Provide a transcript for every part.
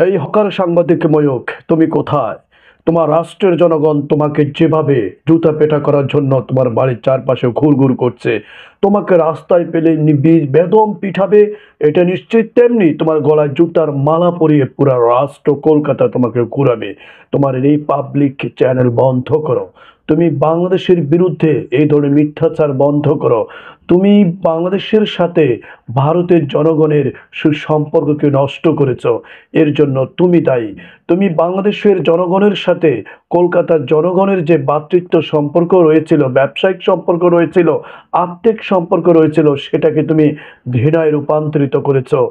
এই হকার সাংবাদিক ময়ূক, তুমি কোথায়? তোমার রাষ্ট্রের জনগণ তোমাকে যেভাবে জুতা পেটা করার জন্য তোমার বাড়ির চারপাশে ঘুরঘুর করছে, তোমাকে রাস্তায় পেলে বেদম পিঠাবে, এটা নিশ্চিত। তেমনি তোমার গলায় জুতার মালা পরিয়ে পুরো রাষ্ট্র কলকাতা তোমাকে ঘুরাবে। তোমার এই পাবলিক চ্যানেল বন্ধ করো। তুমি বাংলাদেশের বিরুদ্ধে এই ধরনের মিথ্যাচার বন্ধ করো। তুমি বাংলাদেশের সাথে ভারতের জনগণের সুসম্পর্ককে নষ্ট করেছো। এর জন্য তুমি দায়ী। তুমি বাংলাদেশের জনগণের সাথে কলকাতার জনগণের যে ভ্রাতৃত্ব সম্পর্ক রয়েছিল, ব্যবসায়িক সম্পর্ক রয়েছিল, আত্মিক সম্পর্ক রয়েছিল, সেটাকে তুমি ঘৃণায় রূপান্তরিত করেছো।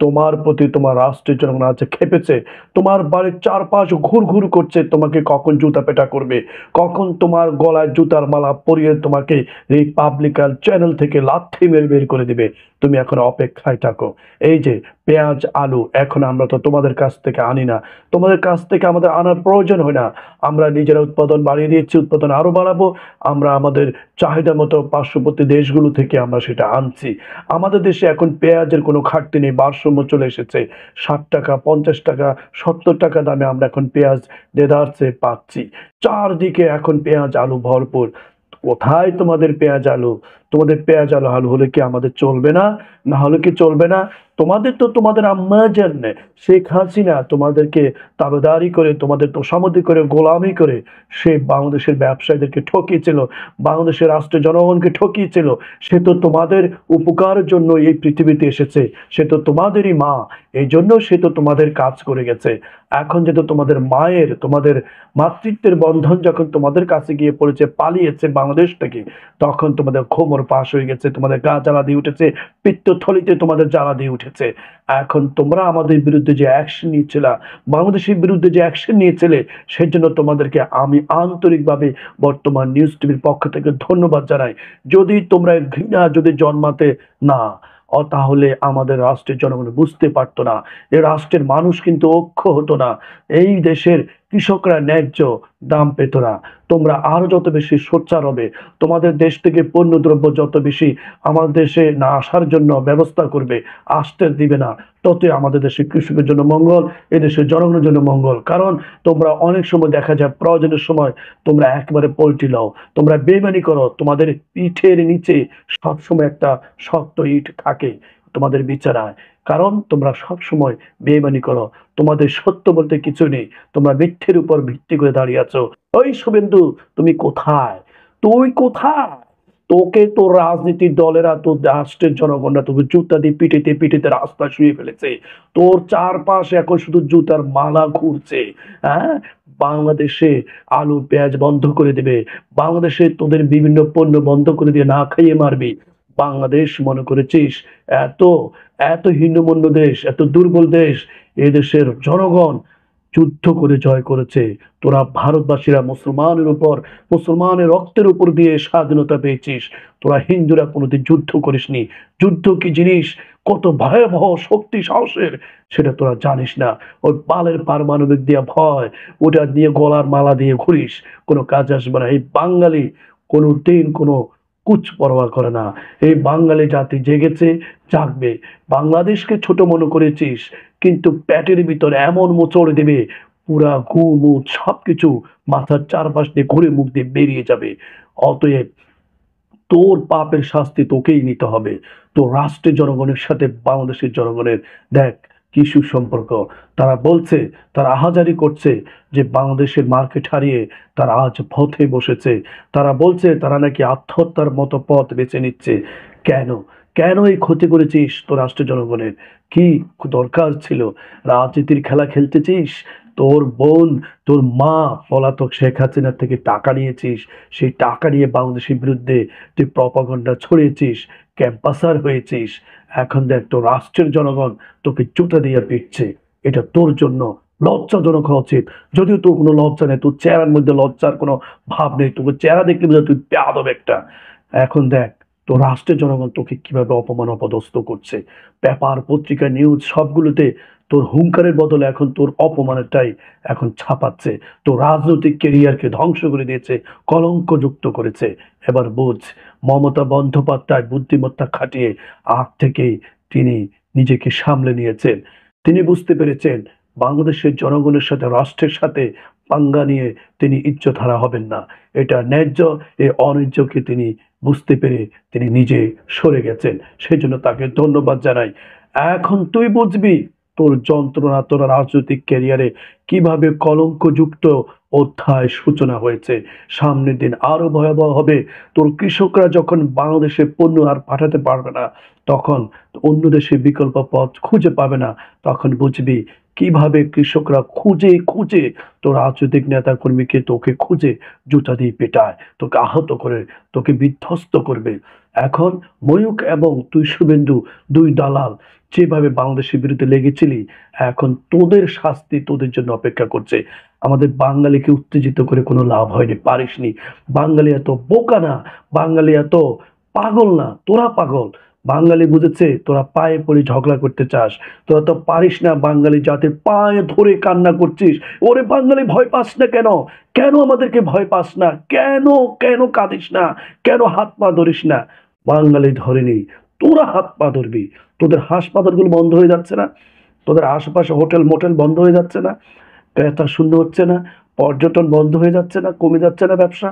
তোমার প্রতি তোমার রাষ্ট্রের জনগণ আছে খেপেছে। তোমার বাড়ির চারপাশ ঘুর ঘুর করছে, তোমাকে কখন জুতা পেটা করবে, কখন তোমার গলায় জুতার মালা পরিয়ে তোমাকে এই পাবলিকাল চ্যানেল থেকে লাথি মেরে বের করে দিবে। তুমি এখন অপেক্ষায় থাকো। এই যে পেঁয়াজ আলু এখন আমরা তো তোমাদের কাছ থেকে আনি না, তোমাদের কাছ থেকে আমাদের আনার প্রয়োজন হয় না। আমরা নিজেরা উৎপাদন বাড়িয়ে দিয়েছি, উৎপাদন আরো বাড়াবো। আমরা আমাদের চাহিদা মতো পার্শ্ববর্তী দেশগুলো থেকে আমরা সেটা আনছি। আমাদের দেশে এখন পেঁয়াজের কোনো ঘাটতি নেই, ভারসাম্য চলে এসেছে। 60 টাকা, 50 টাকা, 70 টাকা দামে আমরা এখন পেঁয়াজ দেদারসে পাচ্ছি। চারদিকে এখন পেঁয়াজ আলু ভরপুর। কোথায় তোমাদের পেঁয়াজ আলু? তোমাদের পেঁয়াজ আলু আলু হলে কি আমাদের চলবে না? না হলে কি চলবে না? তোমাদের তো তোমাদের আম্মা জানে শেখ হাসিনা তোমাদেরকে তাবেদারি করে, তোমাদের তোষামতি করে, গোলামি করে সে বাংলাদেশের ব্যবসায়ীদেরকে ঠকিয়েছিল, বাংলাদেশের রাষ্ট্রের জনগণকে ঠকিয়েছিল। সে তো তোমাদের উপকারের জন্য এই পৃথিবীতে এসেছে। সে তো তোমাদেরই মা, এই জন্য সে তো তোমাদের কাজ করে গেছে। এখন যেহেতু তোমাদের মায়ের, তোমাদের মাতৃত্বের বন্ধন যখন তোমাদের কাছে গিয়ে পড়েছে, পালিয়েছে বাংলাদেশ থেকে, তখন তোমাদের খোমর পাশ হয়ে গেছে, তোমাদের গা জ্বালা দিয়ে উঠেছে, পিত্তথলিতে তোমাদের জ্বালা দিয়ে উঠেছে। এখন তোমরা আমাদের বিরুদ্ধে যে অ্যাকশন নিয়েছিল, বাংলাদেশের বিরুদ্ধে যে অ্যাকশন নিয়েছিলে, সেজন্য তোমাদেরকে আমি আন্তরিকভাবে বর্তমান নিউজ টিভির পক্ষ থেকে ধন্যবাদ জানাই। যদি তোমরা ঘৃণা যদি জন্মাতে না তাহলে আমাদের রাষ্ট্রের জনগণ বুঝতে পারতো না, এ রাষ্ট্রের মানুষ কিন্তু ঐক্য হতো না, এই দেশের কৃষকরা ন্যায্য দাম পেত না। তোমরা আরো যত বেশি সোচ্চার হবে, তোমাদের দেশ থেকে পণ্যদ্রব্য যত বেশি আমাদের দেশে না আসার জন্য ব্যবস্থা করবে, আসতে দিবে না, ততই আমাদের দেশের কৃষকের জন্য মঙ্গল, এদেশের জনগণের জন্য মঙ্গল। কারণ তোমরা অনেক সময় দেখা যায় প্রয়োজনের সময় তোমরা একেবারে পল্টি লও, তোমরা বেইমানি করো, তোমাদের পিঠের নিচে সবসময় একটা শক্ত ইট থাকে তোমাদের বিচারায়। কারণ তোমরা সব সময় বেইমানি করো, তোমাদের সত্য বলতে কিছু নেই, তোমরা মিথ্যের উপর ভিত্তি করে দাঁড়িয়ে আছো। ওই শুভেন্দু, তুমি কোথায়? তুই কোথায়? তোকে তোর রাজনীতির দলেরা, তোর রাষ্ট্রের জনগণরা তোকে জুতা দিয়ে পিটিতে পিটিতে রাস্তা শুয়ে ফেলেছে। তোর চারপাশে এখন শুধু জুতার মালা ঘুরছে। হ্যাঁ, বাংলাদেশে আলু পেঁয়াজ বন্ধ করে দেবে, বাংলাদেশে তোদের বিভিন্ন পণ্য বন্ধ করে দিয়ে না খাইয়ে মারবি। বাংলাদেশ মনে করেছিস এত এত হীনমন্য দেশ, এত দুর্বল দেশ? এদেশের জনগণ যুদ্ধ করে জয় করেছে। তোরা ভারতবাসীরা মুসলমানের উপর, মুসলমানের রক্তের উপর দিয়ে স্বাধীনতা পেয়েছিস। তোরা হিন্দুরা কোনোদিন যুদ্ধ করিসনি। যুদ্ধ কি জিনিস, কত ভয়াবহ শক্তি সাহসের, সেটা তোরা জানিস না। ওই বালের পারমাণবিক দিয়ে ভয়, ওটা দিয়ে গলার মালা দিয়ে ঘুরিস, কোনো কাজ আসবে না। এই বাঙালি কোনো দিন কোনো কুচ পরোয়া করে না। এই বাঙালি জাতি জেগেছে, জাগবে। বাংলাদেশকে ছোট মনে করেছিস, কিন্তু পেটের ভিতর এমন মোচড় দেবে, পুরা গু মুচ সবকিছু মাথার চারপাশ দিয়ে ঘুরে মুখ দিয়ে বেরিয়ে যাবে। অতএব তোর পাপের শাস্তি তোকেই নিতে হবে। তো রাষ্ট্রের জনগণের সাথে বাংলাদেশের জনগণের দেখ কি সুসম্পর্ক। তারা বলছে, তারা আহাজারি করছে যে বাংলাদেশের মার্কেট হারিয়ে তারা আজ পথে বসেছে। তারা বলছে তারা নাকি আত্মহত্যার মতো পথ বেছে নিচ্ছে। কেন? কেন এই ক্ষতি করেছিস তোর রাষ্ট্রের জনগণের? কি দরকার ছিল? রাজনীতির খেলা খেলতেছিস? তোর বোন, তোর মা পলাতক শেখ হাসিনার থেকে টাকা নিয়েছিস, সেই টাকা নিয়ে বাংলাদেশের বিরুদ্ধে তুই প্রপাগান্ডা ছড়িয়েছিস, ক্যাম্পাসার হয়েছিস। এখন দেখ তোর রাষ্ট্রের জনগণ তোকে জুতা দিয়ে পিটছে। এটা তোর জন্য লজ্জাজনক হওয়া উচিত। যদিও তোর কোনো লজ্জা নেই, তোর চেহারার মধ্যে লজ্জার কোনো ভাব নেই, তোকে চেহারা দেখলে বোঝা তুই বেয়াদব একটা। এখন দেখ তোর রাষ্ট্রের জনগণ তোকে কিভাবে অপমান অপদস্থ করছে। পেপার পত্রিকা নিউজ সবগুলোতে তোর হুঙ্কারের বদলে এখন তোর অপমানেরটাই এখন ছাপাচ্ছে। তোর রাজনৈতিক কেরিয়ারকে ধ্বংস করে দিয়েছে, কলঙ্কযুক্ত করেছে। এবার বুঝ, মমতা বন্দ্যোপাধ্যায় বুদ্ধিমত্তা খাটিয়ে আগ থেকেই তিনি নিজেকে সামলে নিয়েছেন। তিনি বুঝতে পেরেছেন বাংলাদেশের জনগণের সাথে, রাষ্ট্রের সাথে পাঙ্গা নিয়ে তিনি ইজ্জতহারা হবেন না। এটা ন্যায্য, এই অন্যায্যকে তিনি বুঝতে পেরে তিনি নিজে সরে গেছেন। সেজন্য তাকে ধন্যবাদ জানাই। এখন তুই বুঝবি তোর যন্ত্রণা, তোর রাজনৈতিক ক্যারিয়ারে কিভাবে কলঙ্কযুক্ত অধ্যায় সূচনা হয়েছে। সামনের দিন আরো ভয়াবহ হবে। তোর কৃষকরা যখন বাংলাদেশে পণ্য আর পাঠাতে পারবে না, তখন অন্য দেশে বিকল্প পথ খুঁজে পাবে না, তখন বুঝবি কিভাবে কৃষকরা খুঁজে খুঁজে তোর রাজনৈতিক নেতা কর্মীকে তোকে খুঁজে জুতা দিয়ে পেটায়, তোকে আহত করে, তোকে বিধ্বস্ত করবে। এখন ময়ূক এবং তুই শুভেন্দু, দুই দালাল যেভাবে বাংলাদেশের বিরুদ্ধে লেগেছিলি, এখন তোদের শাস্তি তোদের জন্য অপেক্ষা করছে। আমাদের বাঙালিকে উত্তেজিত করে কোনো লাভ হয়নি, পারিসনি। বাঙালি এত বোকা না, বাঙালি এত পাগল না, তোরা পাগল। বাঙালি বুঝেছে তোরা পায়ে পড়ে ঝগড়া করতে চাস, তোরা তো পারিস না। বাঙালি জাতির পায়ে ধরে কান্না করছিস, ওরে বাঙালি ভয় পাস না কেন? কেন আমাদেরকে ভয় পাস না? কেন কেন কাঁদিস না? কেন হাত পা ধরিস না? বাঙালি ধরেনি, তোরা হাত পা ধরবি। তোদের হাসপাতালগুলো বন্ধ হয়ে যাচ্ছে না? তোদের আশেপাশে হোটেল মোটেল বন্ধ হয়ে যাচ্ছে না? ক্রেতা শূন্য হচ্ছে না? পর্যটন বন্ধ হয়ে যাচ্ছে না? কমে যাচ্ছে না ব্যবসা?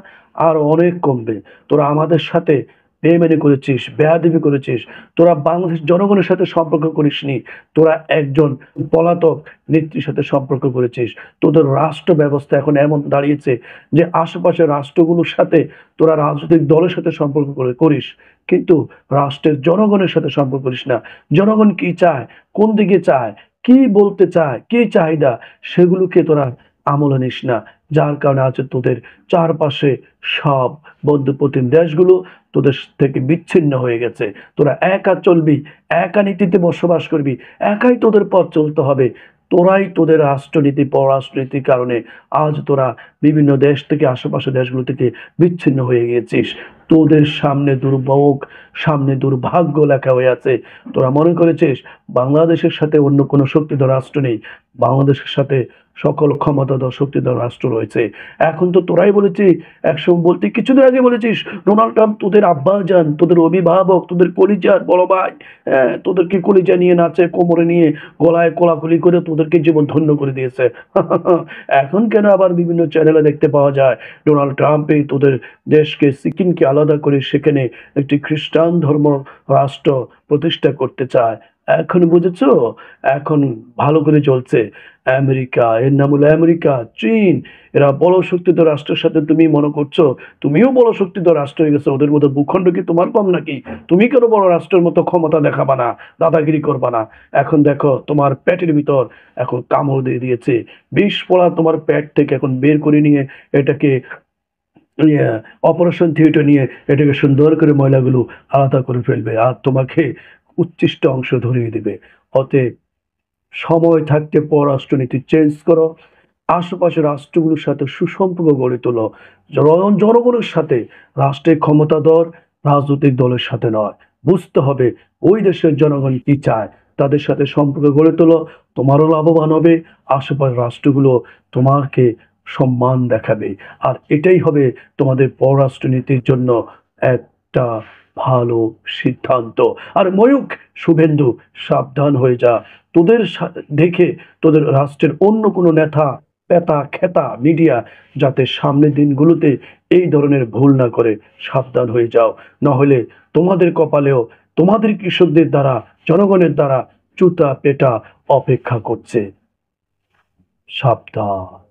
আর অনেক কমবে। তোরা আমাদের সাথে বেইমানি করেছিস, বেয়াদবি করেছিস। তোরা বাংলাদেশ জনগণের সাথে সম্পর্ক করিসনি, তোরা একজন পলাতক নেত্রীর সাথে সম্পর্ক করেছিস। তোদের রাষ্ট্র ব্যবস্থা এখন এমন দাঁড়িয়েছে যে আশেপাশের রাষ্ট্রগুলোর সাথে তোরা রাজনৈতিক দলের সাথে সম্পর্ক করিস, কিন্তু রাষ্ট্রের জনগণের সাথে সম্পর্ক করিস না। জনগণ কি চায়, কোন দিকে চায়, কি বলতে চায়, কি চাহিদা, সেগুলোকে তোরা আমলে নিস না। যার কারণে আজ তোদের চারপাশে সব বন্ধুপ্রতিম দেশগুলো তোদের থেকে বিচ্ছিন্ন হয়ে গেছে। তোরা একা চলবি, একা নীতিতে বসবাস করবি, একাই তোদের পথ চলতে হবে। তোরাই তোদের রাষ্ট্রনীতি, পররাষ্ট্রনীতির কারণে আজ তোরা বিভিন্ন দেশ থেকে, আশেপাশে দেশগুলো থেকে বিচ্ছিন্ন হয়ে গিয়েছিস। তোদের সামনে দুর্ভোগ, সামনে দুর্ভাগ্য লেখা হয়ে আছে। তোরা মনে করেছিস বাংলাদেশের সাথে অন্য কোনো শক্তিধর রাষ্ট্র নেই, বাংলাদেশের সাথে সকল ক্ষমতাধর শক্তিধর রাষ্ট্র রয়েছে। এখন তো তোরাই বলেছি, একসময় বলতে কিছুদিন আগে বলেছিস ডোনাল্ড ট্রাম্প তোদের আব্বাজান, তোদের অভিভাবক, তোদের কলিজার বড় ভাই। হ্যাঁ, তোদেরকে কলিজা নিয়ে নাচে, কোমরে নিয়ে গলায় কোলাকুলি করে তোদেরকে জীবন ধন্য করে দিয়েছে। এখন কেন আবার বিভিন্ন চ্যানেলে দেখতে পাওয়া যায় ডোনাল্ড ট্রাম্পই তোদের দেশকে, সিকিমকে আলাদা করে সেখানে একটি খ্রিস্টান ধর্ম রাষ্ট্র প্রতিষ্ঠা করতে চায়? এখন বুঝেছো? এখন ভালো করে চলছে। আমেরিকা, এর নাম হলো আমেরিকা, চীন, এরা বড় শক্তিধর রাষ্ট্রের সাথে তুমি মনে করছো তুমিও বড় শক্তিধর রাষ্ট্র হয়ে গেছো। ওদের মতো ভূখণ্ড কি তোমার কম নাকি? তুমি কেন বড় রাষ্ট্রের মতো ক্ষমতা দেখাবা না, দাদাগিরি করবা না? এখন দেখো তোমার পেটের ভিতর এখন কামড় দিয়ে দিয়েছে, বিষ পোড়া তোমার পেট থেকে এখন বের করে নিয়ে এটাকে অপারেশন থিয়েটার নিয়ে এটাকে সুন্দর করে ময়লাগুলো আলাদা করে ফেলবে আর তোমাকে উচ্ছিষ্ট অংশ ধরিয়ে দিবে। অতএব সময় থাকতে পররাষ্ট্রনীতি চেঞ্জ করো, আশেপাশের রাষ্ট্রগুলোর সাথে সুসম্পর্ক গড়ে তোলো। জনগণের সাথে, রাষ্ট্রের ক্ষমতাধর রাজনৈতিক দলের সাথে নয়। বুঝতে হবে ওই দেশের জনগণ কি চায়, তাদের সাথে সম্পর্ক গড়ে তোলো। তোমারও লাভবান হবে, আশেপাশের রাষ্ট্রগুলো তোমাকে সম্মান দেখাবে। আর এটাই হবে তোমাদের পররাষ্ট্রনীতির জন্য একটা ভালো সিদ্ধান্ত। আর ময়ূক, শুভেন্দু, সাবধান হয়ে যা। তোদের দেখে তোদের রাষ্ট্রের অন্য কোনো নেতা, পেতা খেতা মিডিয়া যাতে সামনের দিনগুলোতে এই ধরনের ভুল না করে, সাবধান হয়ে যাও। নাহলে তোমাদের কপালেও তোমাদের কৃষকদের দ্বারা, জনগণের দ্বারা জুতা পেটা অপেক্ষা করছে। সাবধান।